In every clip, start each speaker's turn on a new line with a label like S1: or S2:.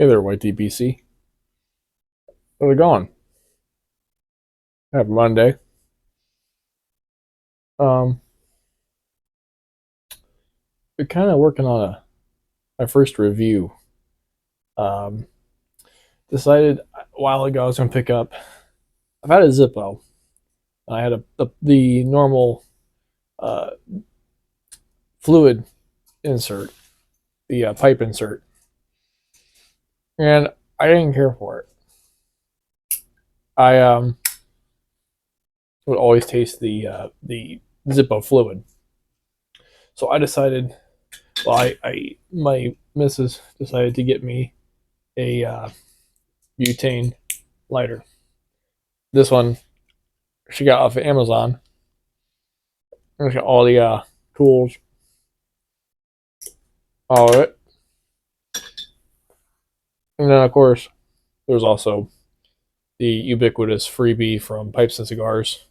S1: Hey there, YTPC. How's it going? Happy Monday. Um, we're kind of working on my first review. Um, Decided a while ago I was going to pick up. I've had a Zippo. I had the normal uh, fluid insert, the pipe insert, and I didn't care for it. I would always taste the Zippo fluid, so I decided. Well, my missus decided to get me a butane lighter. This one she got off of Amazon. She got all the tools, all of it, and then of course there's also the ubiquitous freebie from Pipes and Cigars,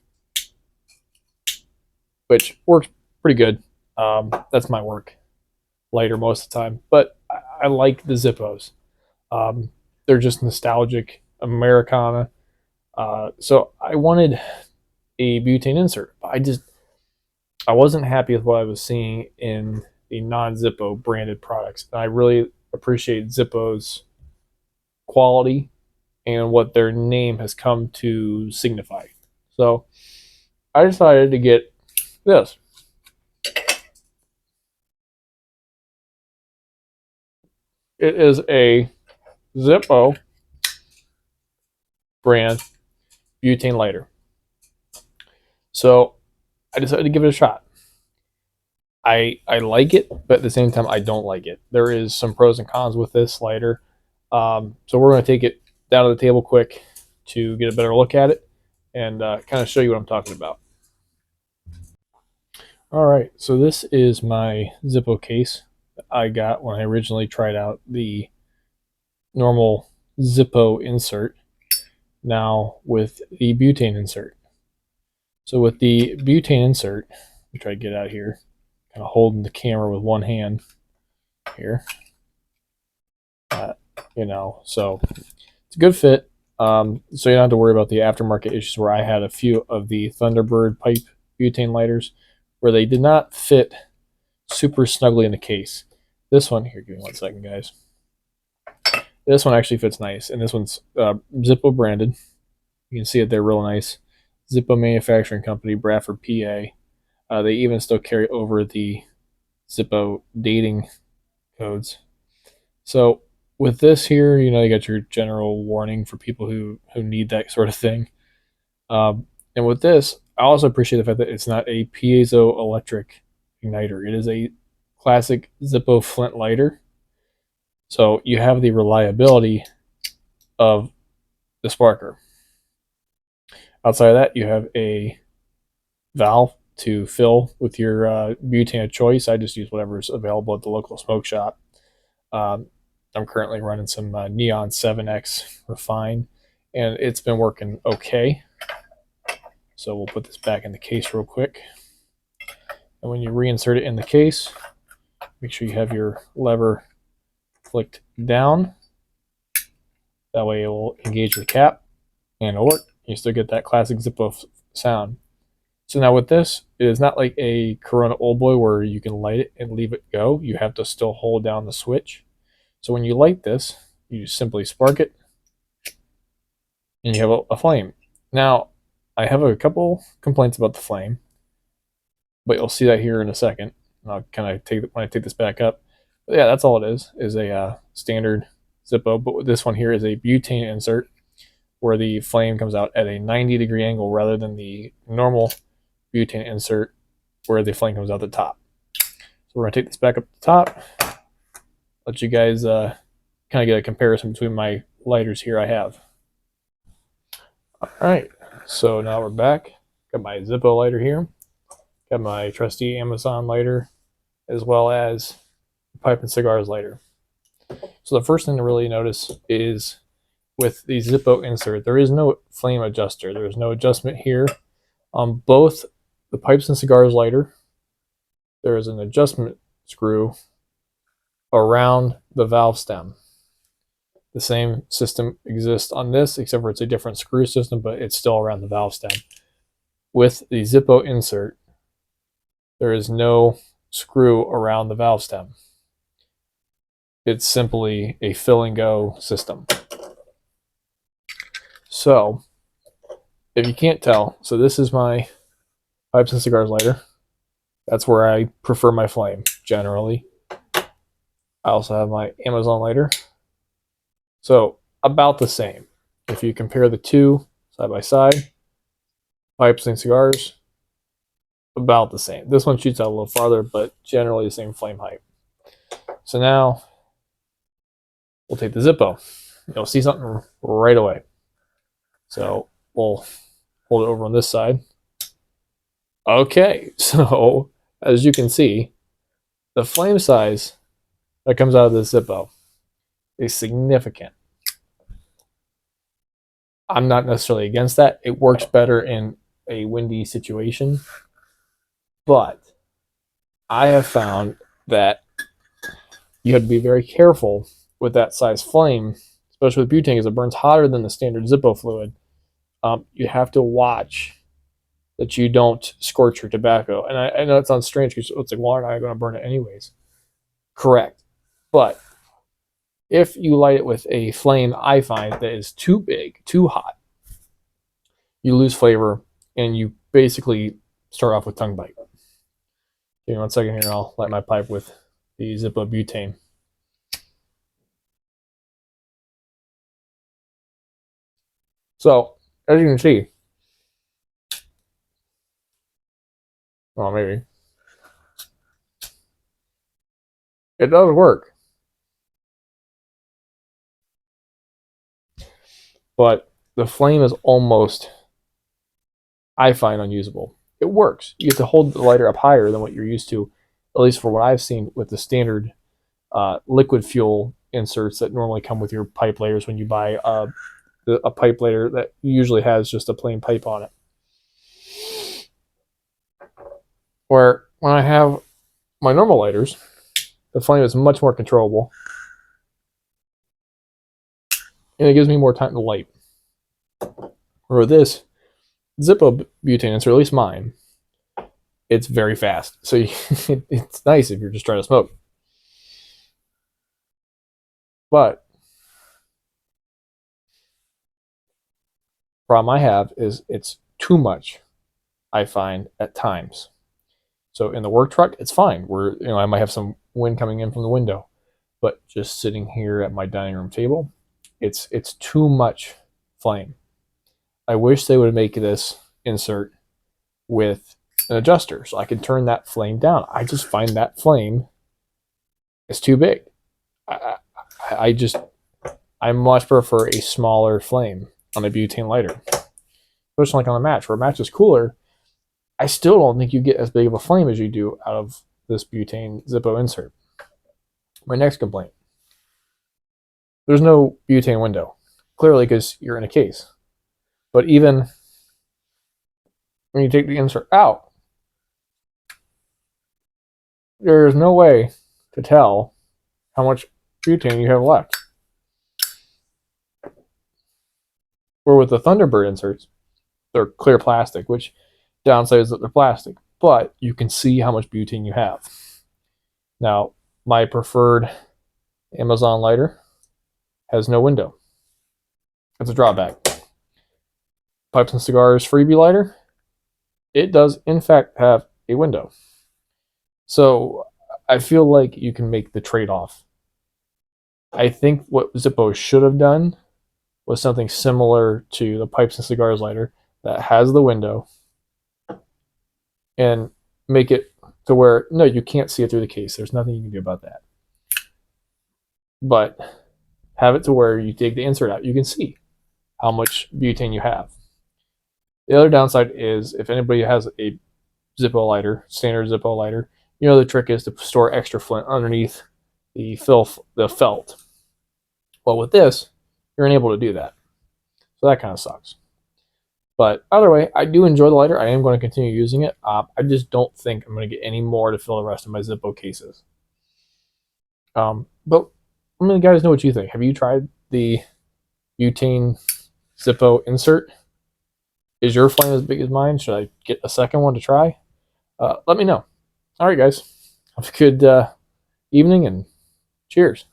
S1: which works pretty good. That's my work lighter most of the time, but I like the Zippos. Um, they're just nostalgic Americana. So I wanted a butane insert. I wasn't happy with what I was seeing in the non-Zippo branded products. And I really appreciate Zippo's quality and what their name has come to signify. So I decided to get this. It is a Zippo brand butane lighter. So I decided to give it a shot. I like it, but at the same time I don't like it. There is some pros and cons with this lighter. So we're going to take it down to the table quick to get a better look at it and kind of show you what I'm talking about. All right, so this is my Zippo case that I got when I originally tried out the normal Zippo insert, now with the butane insert. So with the butane insert, let me try to get out here, kind of holding the camera with one hand here. So it's a good fit. So you don't have to worry about the aftermarket issues where I had a few of the Thunderbird pipe butane lighters where they did not fit super snugly in the case. This one, here, give me 1 second, guys. This one actually fits nice, and this one's Zippo branded. You can see it there real nice. Zippo Manufacturing Company, Bradford, PA. They even still carry over the Zippo dating codes. So with this here, you got your general warning for people who need that sort of thing. And with this, I also appreciate the fact that it's not a piezoelectric igniter. It is a classic Zippo flint lighter. So you have the reliability of the sparker. Outside of that, you have a valve to fill with your butane of choice. I just use whatever's available at the local smoke shop. I'm currently running some Neon 7X Refine, and it's been working okay. So we'll put this back in the case real quick. And when you reinsert it in the case, make sure you have your lever flicked down. That way it will engage the cap and it'll work. You still get that classic Zippo sound. So now with this, it is not like a Corona Old Boy where you can light it and leave it go. You have to still hold down the switch. So when you light this, you just simply spark it and you have a flame. Now, I have a couple complaints about the flame, but you'll see that here in a second. I'll kind of when I take this back up. But yeah, that's all it is a standard Zippo. But this one here is a butane insert where the flame comes out at a 90-degree angle rather than the normal butane insert where the flame comes out the top. So we're going to take this back up the top, let you guys kind of get a comparison between my lighters here I have. All right, so now we're back. Got my Zippo lighter here. Got my trusty Amazon lighter, as well as Pipe and Cigars lighter. So the first thing to really notice is with the Zippo insert, there is no flame adjuster. There is no adjustment here. On both the Pipes and Cigars lighter, there is an adjustment screw around the valve stem. The same system exists on this, except for it's a different screw system, but it's still around the valve stem. With the Zippo insert, there is no screw around the valve stem. It's simply a fill and go system. So, if you can't tell, so this is my pipes and cigars lighter. That's where I prefer my flame, generally. I also have my Amazon lighter. So, about the same. If you compare the two side by side, pipes and cigars, about the same. This one shoots out a little farther, but generally the same flame height. So now, we'll take the Zippo. You'll see something right away. So, we'll hold it over on this side. Okay, so as you can see, the flame size that comes out of this Zippo is significant. I'm not necessarily against that. It works better in a windy situation, but I have found that you have to be very careful with that size flame, especially with butane, because it burns hotter than the standard Zippo fluid. You have to watch that you don't scorch your tobacco. And I know it sounds strange because it's like, well, aren't I going to burn it anyways? Correct. But if you light it with a flame, I find that is too big, too hot, you lose flavor and you basically start off with tongue bite. Give me 1 second here and I'll light my pipe with the Zippo butane. So, as you can see, well, maybe, it does work. But the flame is almost, I find, unusable. It works. You have to hold the lighter up higher than what you're used to, at least for what I've seen with the standard liquid fuel inserts that normally come with your pipe layers when you buy a pipe lighter that usually has just a plain pipe on it. Where when I have my normal lighters, the flame is much more controllable and it gives me more time to light. Or with this Zippo butane insert, at least mine, it's very fast. So it's nice if you're just trying to smoke. But the problem I have is it's too much, I find, at times. So in the work truck, it's fine. I might have some wind coming in from the window, but just sitting here at my dining room table, it's too much flame. I wish they would make this insert with an adjuster so I can turn that flame down. I just find that flame is too big. I much prefer a smaller flame on a butane lighter, especially like on a match. Where a match is cooler, I still don't think you get as big of a flame as you do out of this butane Zippo insert. My next complaint: there's no butane window, clearly because you're in a case. But even when you take the insert out, there is no way to tell how much butane you have left. Where with the Thunderbird inserts, they're clear plastic, which downside is that they're plastic, but you can see how much butane you have. Now, my preferred Amazon lighter has no window. It's a drawback. Pipes and Cigars freebie lighter, it does in fact have a window. So I feel like you can make the trade-off. I think what Zippo should have done was something similar to the Pipes and Cigars lighter that has the window and make it to where, no, you can't see it through the case. There's nothing you can do about that. But have it to where you take the insert out, you can see how much butane you have. The other downside is if anybody has a Zippo lighter, standard Zippo lighter, the trick is to store extra flint underneath the felt. Well, with this, you're unable to do that. So that kind of sucks. But either way, I do enjoy the lighter. I am going to continue using it. I just don't think I'm going to get any more to fill the rest of my Zippo cases. But let me guys know what you think. Have you tried the butane Zippo insert. Is your flame as big as mine? Should I get a second one to try? Let me know. All right, guys. Have a good evening and cheers.